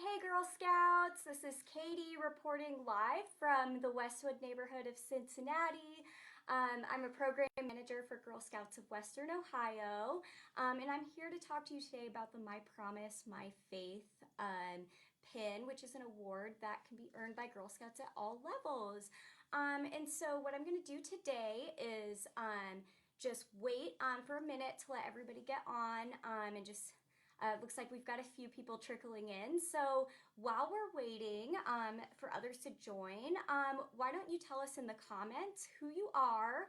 Hey Girl Scouts, this is Katie reporting live from the Westwood neighborhood of Cincinnati. I'm a program manager for Girl Scouts of Western Ohio, and I'm here to talk to you today about the My Promise, My Faith pin, which is an award that can be earned by Girl Scouts at all levels. And so what I'm going to do today is just wait for a minute to let everybody get on and just looks like we've got a few people trickling in. So while we're waiting for others to join, why don't you tell us in the comments who you are,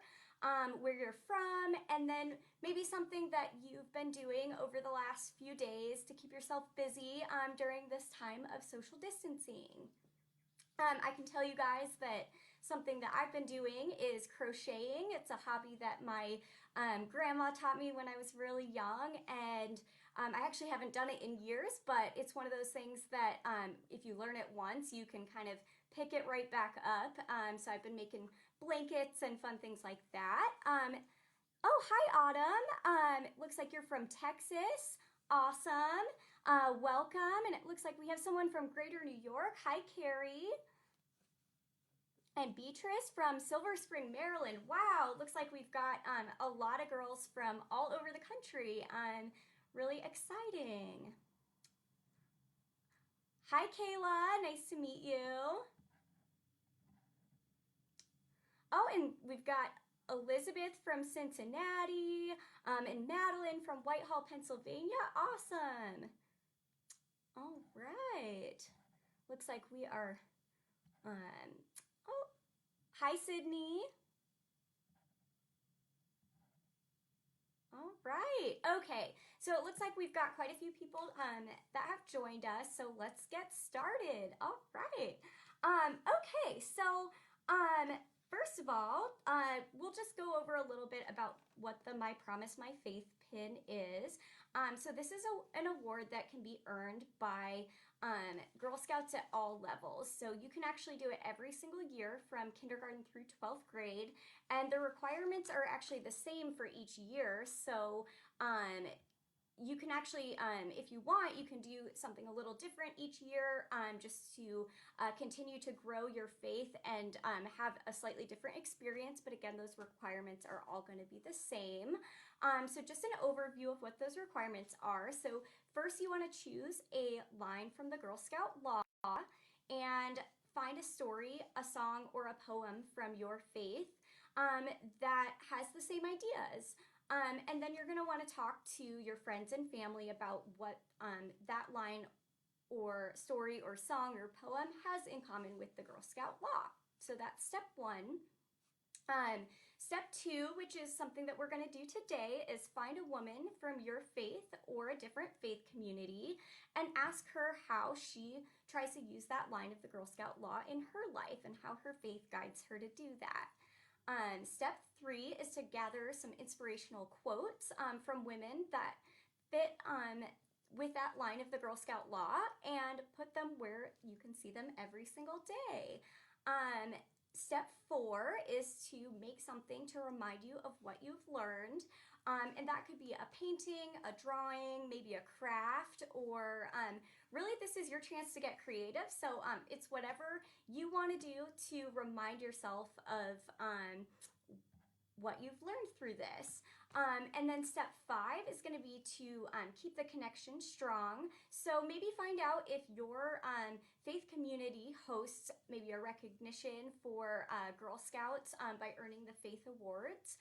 where you're from, and then maybe something that you've been doing over the last few days to keep yourself busy during this time of social distancing. I can tell you guys that something that I've been doing is crocheting. It's a hobby that my grandma taught me when I was really young, and I actually haven't done it in years, but it's one of those things that if you learn it once, you can kind of pick it right back up. So I've been making blankets and fun things like that. Oh, hi, Autumn. It looks like you're from Texas. Awesome. Welcome. And it looks like we have someone from Greater New York. Hi, Carrie. And Beatrice from Silver Spring, Maryland. Wow, looks like we've got a lot of girls from all over the country. Really exciting. Hi, Kayla. Nice to meet you. Oh, and we've got Elizabeth from Cincinnati and Madeline from Whitehall, Pennsylvania. Awesome. All right. Looks like we are, oh, hi, Sydney. All right. Okay. So it looks like we've got quite a few people that have joined us. So let's get started. All right. Okay. So first of all, we'll just go over a little bit about what the My Promise, My Faith pin is. So this is an award that can be earned by Girl Scouts at all levels. So you can actually do it every single year from kindergarten through 12th grade. And the requirements are actually the same for each year. So you can actually, if you want, you can do something a little different each year just to continue to grow your faith and have a slightly different experience. But again, those requirements are all going to be the same. So just an overview of what those requirements are. So first you want to choose a line from the Girl Scout Law and find a story, a song, or a poem from your faith that has the same ideas. And then you're going to want to talk to your friends and family about what that line or story or song or poem has in common with the Girl Scout Law. So that's step one. Step two, which is something that we're going to do today, is find a woman from your faith or a different faith community and ask her how she tries to use that line of the Girl Scout Law in her life and how her faith guides her to do that. Step three is to gather some inspirational quotes from women that fit with that line of the Girl Scout Law and put them where you can see them every single day. Step four is to make something to remind you of what you've learned. And that could be a painting, a drawing, maybe a craft, or really this is your chance to get creative. So it's whatever you want to do to remind yourself of what you've learned through this. And then step five is going to be to keep the connection strong. So maybe find out if your faith community hosts maybe a recognition for Girl Scouts by earning the Faith Awards.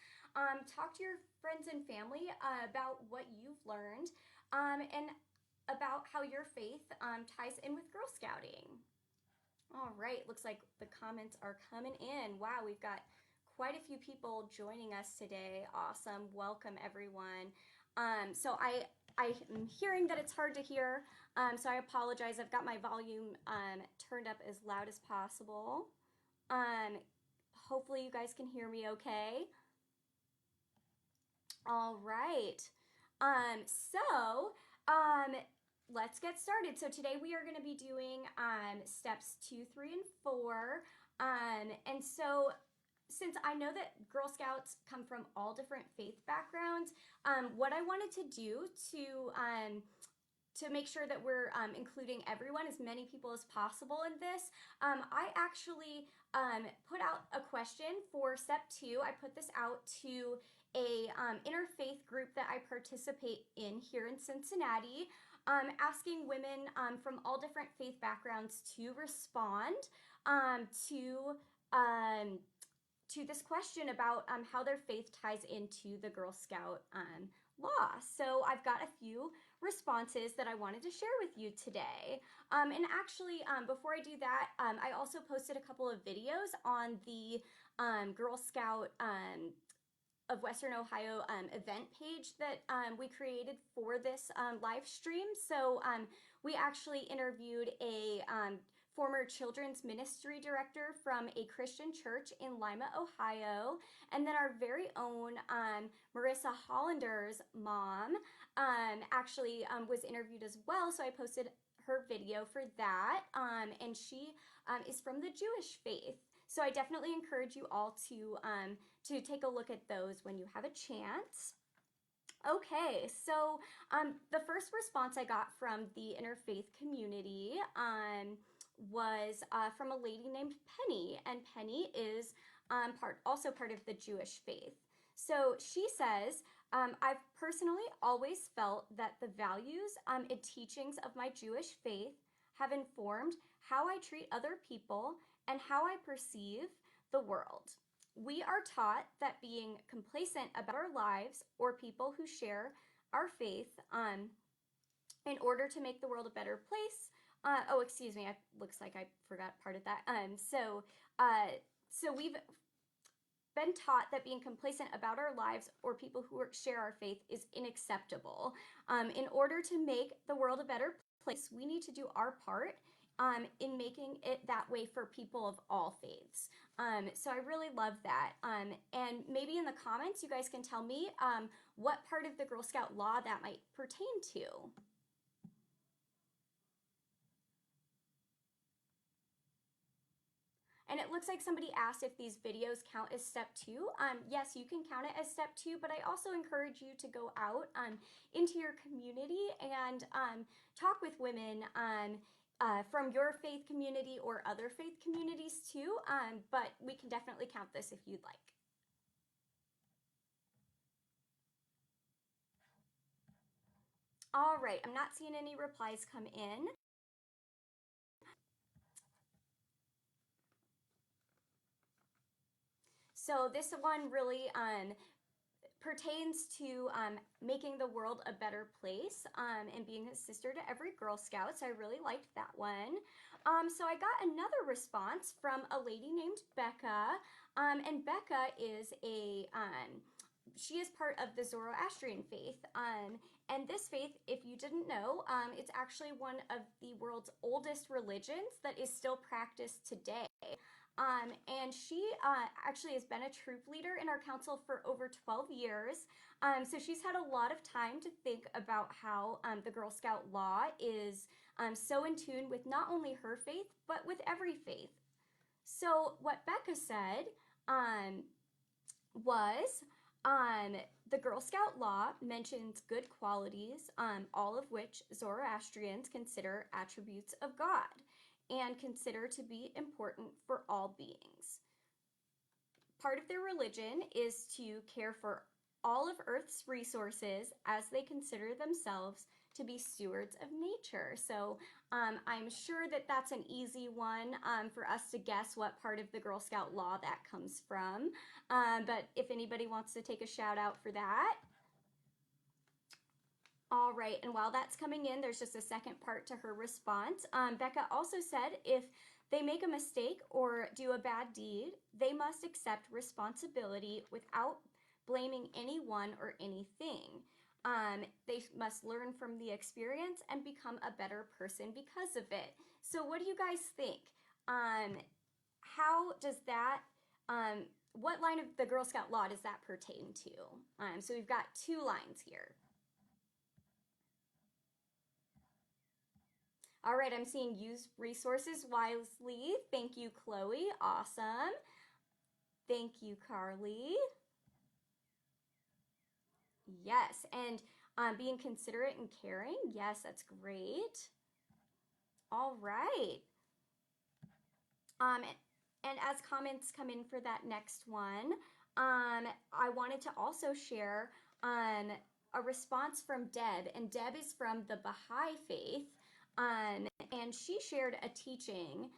Talk to your friends and family about what you've learned and about how your faith ties in with Girl Scouting. All right, looks like the comments are coming in. Wow, we've got quite a few people joining us today. Awesome. Welcome, everyone. So I am hearing that it's hard to hear, so I apologize. I've got my volume turned up as loud as possible. Hopefully you guys can hear me okay. All right. Let's get started. So today we are going to be doing steps 2, 3, and 4. And so since I know that Girl Scouts come from all different faith backgrounds, what I wanted to do to to make sure that we're including everyone, as many people as possible in this, I actually put out a question for step 2. I put this out to a interfaith group that I participate in here in Cincinnati, asking women from all different faith backgrounds to respond to to this question about how their faith ties into the Girl Scout law. So I've got a few responses that I wanted to share with you today. And actually, before I do that, I also posted a couple of videos on the Girl Scout of Western Ohio event page that we created for this live stream. So we actually interviewed a former children's ministry director from a Christian church in Lima, Ohio, and then our very own Marissa Hollander's mom actually was interviewed as well. So I posted her video for that, and she is from the Jewish faith. So I definitely encourage you all to take a look at those when you have a chance. Okay, so the first response I got from the interfaith community was from a lady named Penny, and Penny is also part of the Jewish faith. So she says, I've personally always felt that the values and teachings of my Jewish faith have informed how I treat other people and how I perceive the world. We are taught that being complacent about our lives or people who share our faith in order to make the world a better place. Oh, excuse me, looks like I forgot part of that. So we've been taught that being complacent about our lives or people who share our faith is unacceptable. In order to make the world a better place, we need to do our part in making it that way for people of all faiths. So I really love that. And maybe in the comments, you guys can tell me what part of the Girl Scout law that might pertain to. And it looks like somebody asked if these videos count as step 2. Yes, you can count it as step 2, but I also encourage you to go out into your community and talk with women from your faith community or other faith communities too, but we can definitely count this if you'd like. All right, I'm not seeing any replies come in. So this one really pertains to making the world a better place and being a sister to every Girl Scout. So I really liked that one. So I got another response from a lady named Becca, and Becca is she is part of the Zoroastrian faith. And this faith, if you didn't know, it's actually one of the world's oldest religions that is still practiced today. And she actually has been a troop leader in our council for over 12 years. So she's had a lot of time to think about how the Girl Scout law is so in tune with not only her faith, but with every faith. So what Becca said was the Girl Scout law mentions good qualities, all of which Zoroastrians consider attributes of God and consider to be important for all beings. Part of their religion is to care for all of Earth's resources as they consider themselves to be stewards of nature. So I'm sure that that's an easy one for us to guess what part of the Girl Scout law that comes from. But if anybody wants to take a shout out for that. All right, and while that's coming in, there's just a second part to her response. Becca also said if they make a mistake or do a bad deed, they must accept responsibility without blaming anyone or anything. They must learn from the experience and become a better person because of it. So what do you guys think? How does that, what line of the Girl Scout law does that pertain to? So we've got 2 lines here. All right, I'm seeing use resources wisely. Thank you, Chloe. Awesome. Thank you, Carly. Yes, and being considerate and caring. Yes, that's great. All right. Um, and as comments come in for that next one, I wanted to also share a response from Deb, and Deb is from the Baha'i faith, and she shared a teaching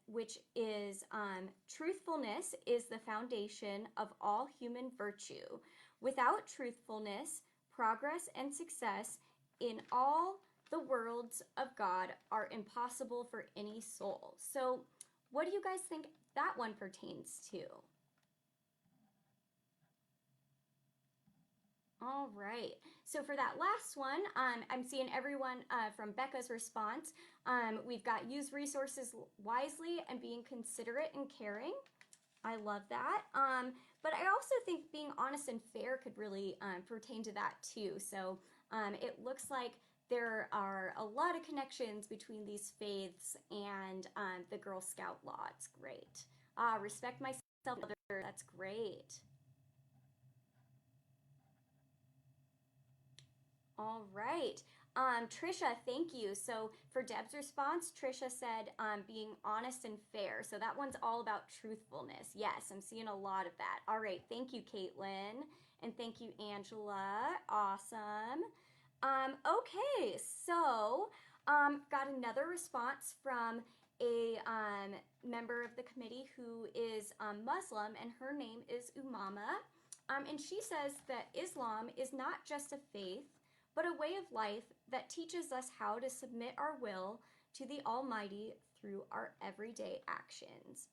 which is truthfulness is the foundation of all human virtue. Without truthfulness, progress and success in all the worlds of God are impossible for any soul. So, what do you guys think that one pertains to? All right. So for that last one, I'm seeing everyone from Becca's response. We've got use resources wisely and being considerate and caring. I love that. But I also think being honest and fair could really pertain to that too. So it looks like there are a lot of connections between these faiths and the Girl Scout law. It's great. Respect myself and others. That's great. All right. Trisha, thank you. So for Deb's response, Trisha said being honest and fair. So that one's all about truthfulness. Yes, I'm seeing a lot of that. All right. Thank you, Caitlin. And thank you, Angela. Awesome. Okay. So got another response from a member of the committee who is Muslim, and her name is Umama. And she says that Islam is not just a faith, but a way of life that teaches us how to submit our will to the Almighty through our everyday actions.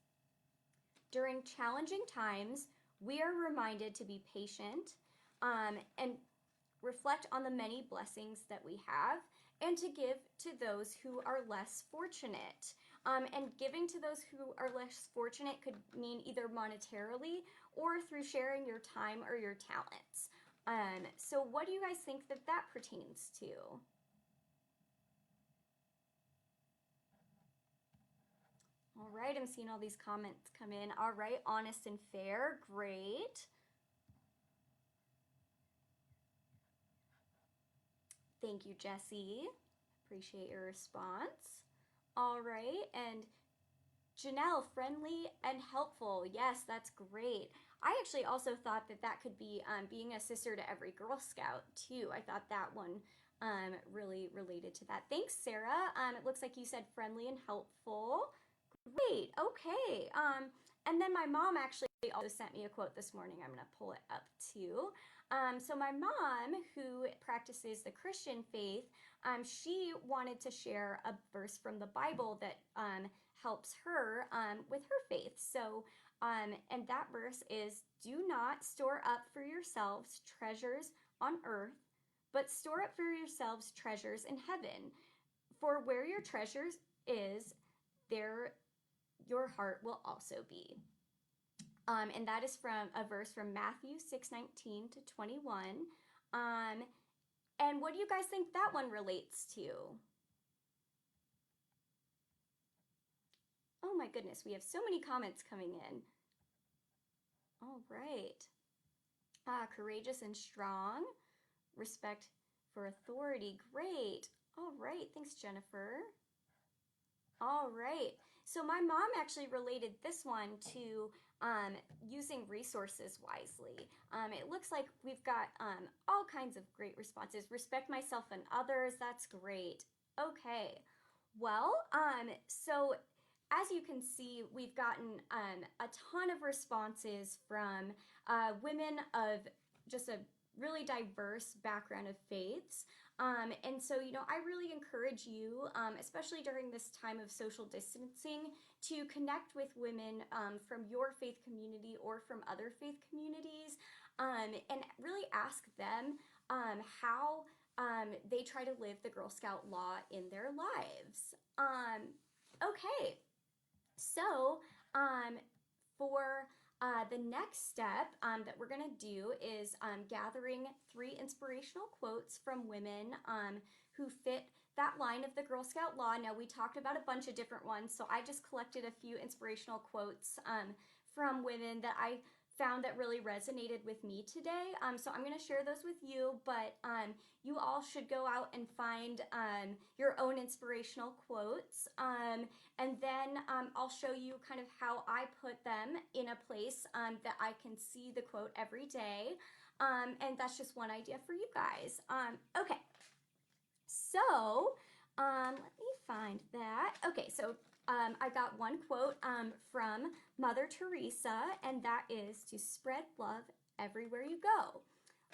During challenging times, we are reminded to be patient and reflect on the many blessings that we have and to give to those who are less fortunate. And giving to those who are less fortunate could mean either monetarily or through sharing your time or your talents. So what do you guys think that that pertains to? All right, I'm seeing all these comments come in. All right, honest and fair, great. Thank you, Jesse. Appreciate your response. All right, and Janelle, friendly and helpful. Yes, that's great. I actually also thought that that could be being a sister to every Girl Scout, too. I thought that one really related to that. Thanks, Sarah. It looks like you said friendly and helpful. Great, okay. And then my mom actually also sent me a quote this morning. I'm going to pull it up, too. So my mom, who practices the Christian faith, she wanted to share a verse from the Bible that helps her with her faith. So, and that verse is, "Do not store up for yourselves treasures on earth, but store up for yourselves treasures in heaven. For where your treasures is, there your heart will also be." And that is from a verse from Matthew 6:19 to 21. And what do you guys think that one relates to? Oh my goodness, we have so many comments coming in. All right. Courageous and strong. Respect for authority. Great. All right. Thanks, Jennifer. All right. So my mom actually related this one to using resources wisely. It looks like we've got all kinds of great responses. Respect myself and others. That's great. Okay. Well, so as you can see, we've gotten a ton of responses from women of just a really diverse background of faiths. And so, I really encourage you, especially during this time of social distancing, to connect with women from your faith community or from other faith communities, and really ask them how they try to live the Girl Scout law in their lives. Okay, so for the next step that we're going to do is gathering 3 inspirational quotes from women who fit that line of the Girl Scout law. Now, we talked about a bunch of different ones, so I just collected a few inspirational quotes from women that I found that really resonated with me today. So I'm going to share those with you, but you all should go out and find your own inspirational quotes. And then I'll show you kind of how I put them in a place that I can see the quote every day. And that's just one idea for you guys. Okay, so let me find that. Okay, so I got one quote from Mother Teresa, and that is to spread love everywhere you go.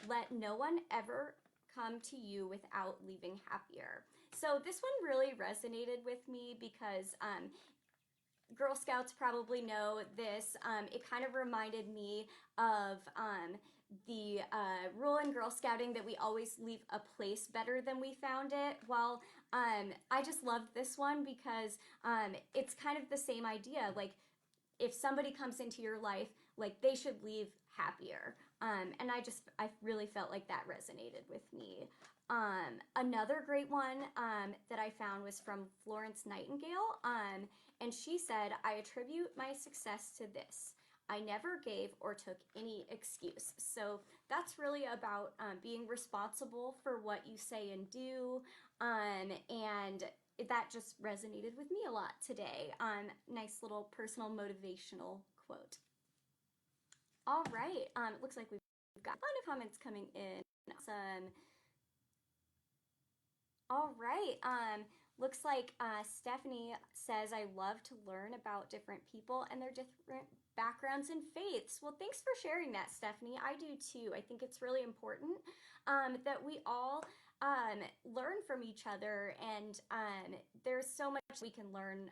Let no one ever come to you without leaving happier. So this one really resonated with me because Girl Scouts probably know this. It kind of reminded me of the rule in Girl Scouting that we always leave a place better than we found it. Well, I just loved this one because it's kind of the same idea. Like, if somebody comes into your life, like, they should leave happier. And I really felt like that resonated with me. Another great one that I found was from Florence Nightingale, and she said, I attribute my success to this. I never gave or took any excuse. So that's really about being responsible for what you say and do, and that just resonated with me a lot today. Nice little personal motivational quote. All right, it looks like we've got a lot of comments coming in. Awesome. All right. Looks like Stephanie says, I love to learn about different people and their different backgrounds and faiths. Well, thanks for sharing that, Stephanie. I do too. I think it's really important that we all learn from each other, and there's so much we can learn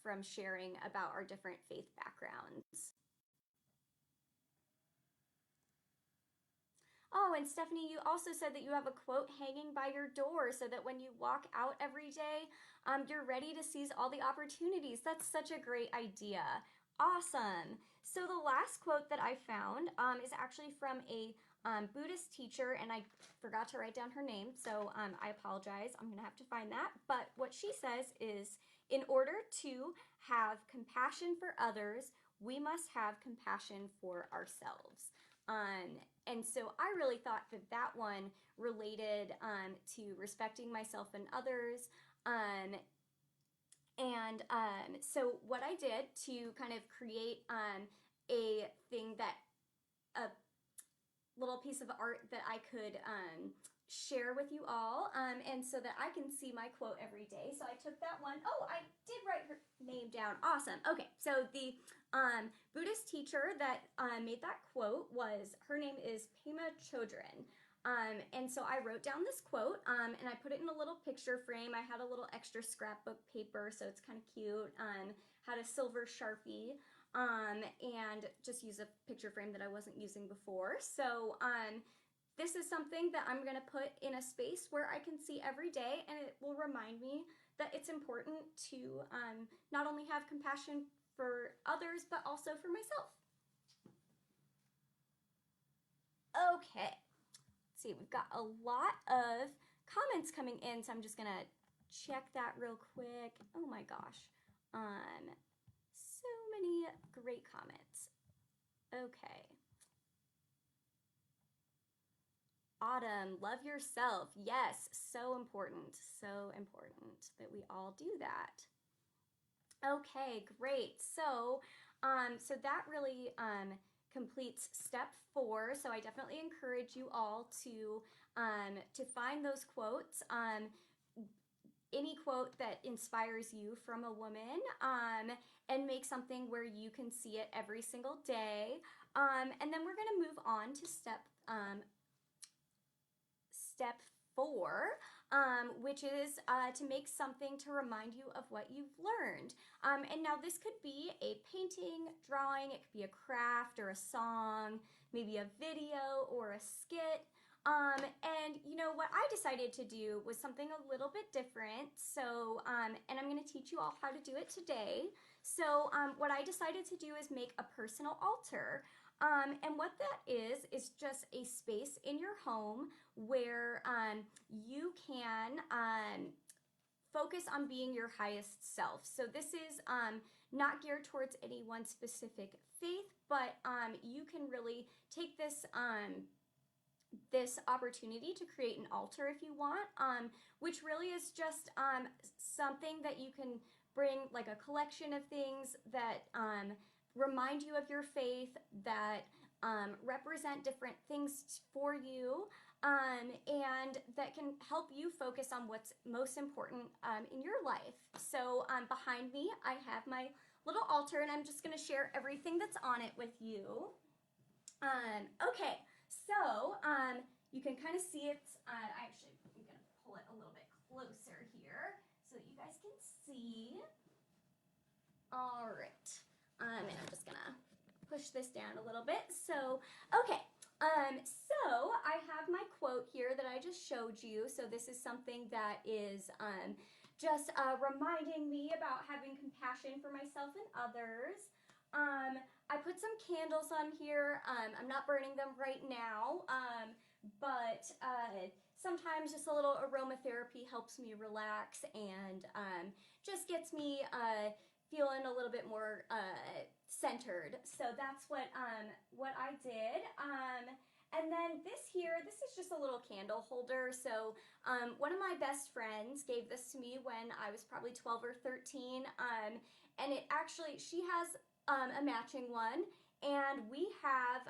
from sharing about our different faith backgrounds. Oh, and Stephanie, you also said that you have a quote hanging by your door so that when you walk out every day, you're ready to seize all the opportunities. That's such a great idea. Awesome. So the last quote that I found is actually from a Buddhist teacher, and I forgot to write down her name, so I apologize. I'm going to have to find that. But what she says is, in order to have compassion for others, we must have compassion for ourselves. And so I really thought that that one related to respecting myself and others. So what I did to kind of create a thing that, a little piece of art that I could share with you all, and so that I can see my quote every day. So I took that one. Oh, I did write her name down. Awesome. Okay, so the Buddhist teacher that made that quote her name is Pema Chodron. And so I wrote down this quote and I put it in a little picture frame. I had a little extra scrapbook paper, so it's kind of cute. Had a silver Sharpie, and just use a picture frame that I wasn't using before. So this is something that I'm going to put in a space where I can see every day, and it will remind me that it's important to not only have compassion for others, but also for myself. Okay, let's see, we've got a lot of comments coming in, so I'm just going to check that real quick. Oh my gosh, so many great comments. Okay. Autumn, love yourself. Yes, so important that we all do that. Okay, great. So, so that really completes step 4. So I definitely encourage you all to find those quotes. Any quote that inspires you from a woman, and make something where you can see it every single day. And then we're going to move on to step 4, which is to make something to remind you of what you've learned. And now this could be a painting, drawing, it could be a craft or a song, maybe a video or a skit. And you know what I decided to do was something a little bit different. So, and I'm going to teach you all how to do it today. So, what I decided to do is make a personal altar. And what that is just a space in your home where you can focus on being your highest self. So this is not geared towards any one specific faith, but you can really take this this opportunity to create an altar if you want, which really is just something that you can bring, like a collection of things that remind you of your faith, that represent different things for you, and that can help you focus on what's most important in your life. So behind me, I have my little altar, and I'm just going to share everything that's on it with you. Okay, so you can kind of see it's, I'm going to pull it a little bit closer here so that you guys can see. All right, and I'm just going to push this down a little bit. So, okay, so I have my quote here that I just showed you. So this is something that is just reminding me about having compassion for myself and others. I put some candles on here. I'm not burning them right now, but sometimes just a little aromatherapy helps me relax and just gets me feeling a little bit more centered. So that's what I did. And then this is just a little candle holder. So one of my best friends gave this to me when I was probably 12 or 13. And it actually, she has a matching one. And we have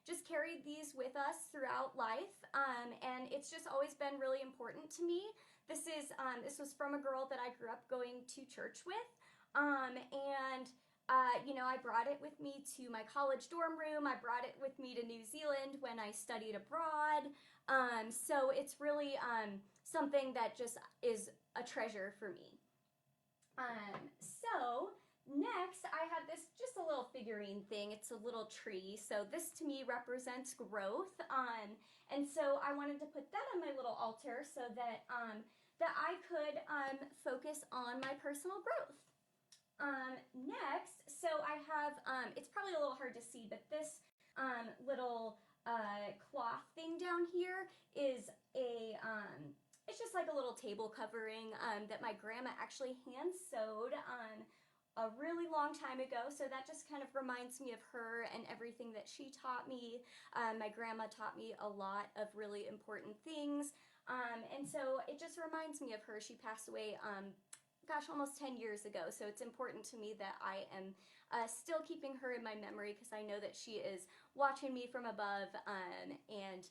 just carried these with us throughout life. And it's just always been really important to me. This was from a girl that I grew up going to church with. You know, I brought it with me to my college dorm room. I brought it with me to New Zealand when I studied abroad. So it's really something that just is a treasure for me. So next I have this, just a little figurine thing. It's a little tree. So this to me represents growth. And so I wanted to put that on my little altar so that, that I could focus on my personal growth. Next, so I have, it's probably a little hard to see, but this little cloth thing down here is it's just like a little table covering that my grandma actually hand sewed a really long time ago. So that just kind of reminds me of her and everything that she taught me. My grandma taught me a lot of really important things. And so it just reminds me of her. She passed away gosh, almost 10 years ago. So it's important to me that I am still keeping her in my memory, because I know that she is watching me from above and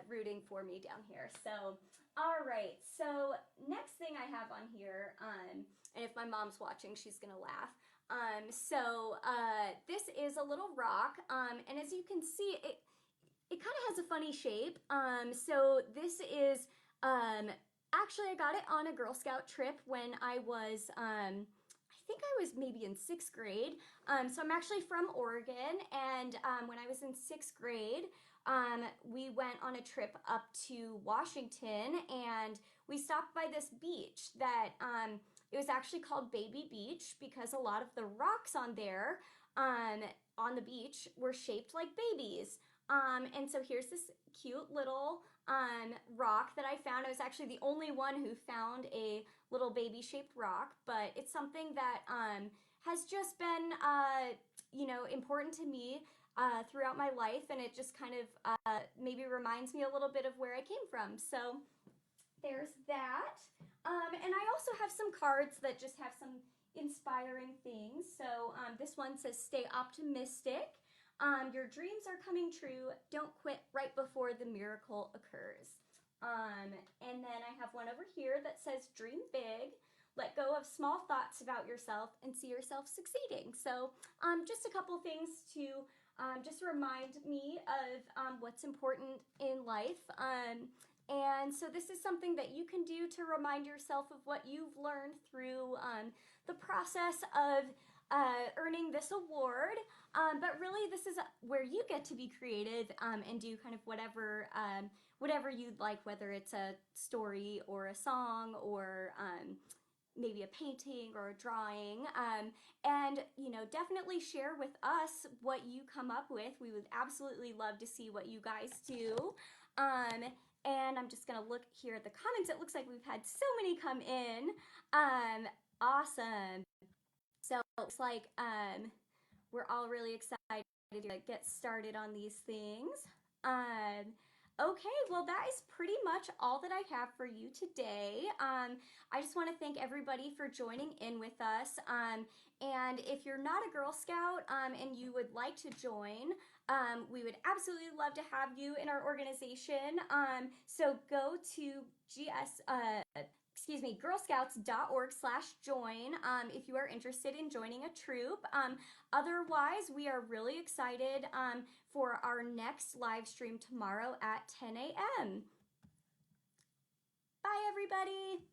rooting for me down here. So, all right. So next thing I have on here, and if my mom's watching, she's going to laugh. This is a little rock. And as you can see, it kind of has a funny shape. So this is, actually, I got it on a Girl Scout trip when I was, I think I was maybe in 6th grade. So I'm actually from Oregon, and when I was in 6th grade, we went on a trip up to Washington, and we stopped by this beach that, it was actually called Baby Beach because a lot of the rocks on there, on the beach were shaped like babies. And so here's this cute little rock that I found. I was actually the only one who found a little baby-shaped rock, but it's something that has just been, you know, important to me throughout my life, and it just kind of maybe reminds me a little bit of where I came from. So there's that. And I also have some cards that just have some inspiring things. So this one says, "Stay optimistic. Your dreams are coming true. Don't quit right before the miracle occurs." And then I have one over here that says, "Dream big. Let go of small thoughts about yourself and see yourself succeeding." So just a couple things to just remind me of what's important in life. And so this is something that you can do to remind yourself of what you've learned through the process of earning this award. But really, this is where you get to be creative and do kind of whatever you'd like, whether it's a story or a song or maybe a painting or a drawing. And, you know, definitely share with us what you come up with. We would absolutely love to see what you guys do. And I'm just gonna look here at the comments. It looks like we've had so many come in. Awesome. So it looks like we're all really excited to get started on these things. Okay, well, that is pretty much all that I have for you today. I just want to thank everybody for joining in with us. And if you're not a Girl Scout and you would like to join, we would absolutely love to have you in our organization. So go to girlscouts.org/join if you are interested in joining a troop. Otherwise, we are really excited for our next live stream tomorrow at 10 a.m. Bye, everybody.